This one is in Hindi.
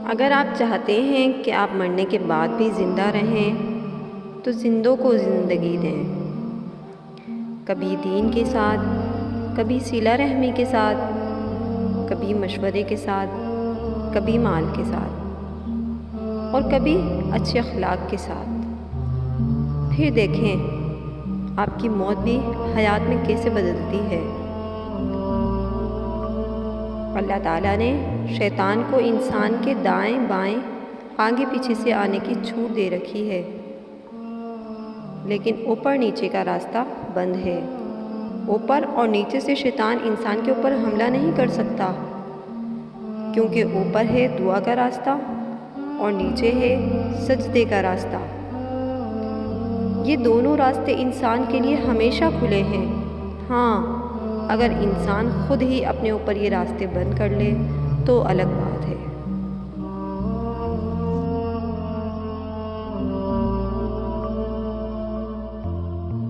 अगर आप चाहते हैं कि आप मरने के बाद भी ज़िंदा रहें तो जिंदों को ज़िंदगी दें, कभी दीन के साथ, कभी सिला रहमी के साथ, कभी मशवरे के साथ, कभी माल के साथ और कभी अच्छे अखलाक के साथ। फिर देखें आपकी मौत भी हयात में कैसे बदलती है। अल्लाह ताला ने शैतान को इंसान के दाएं बाएं आगे पीछे से आने की छूट दे रखी है, लेकिन ऊपर नीचे का रास्ता बंद है। ऊपर और नीचे से शैतान इंसान के ऊपर हमला नहीं कर सकता, क्योंकि ऊपर है दुआ का रास्ता और नीचे है सजदे का रास्ता। ये दोनों रास्ते इंसान के लिए हमेशा खुले हैं। हाँ, अगर इंसान खुद ही अपने ऊपर ये रास्ते बंद कर ले तो अलग बात है।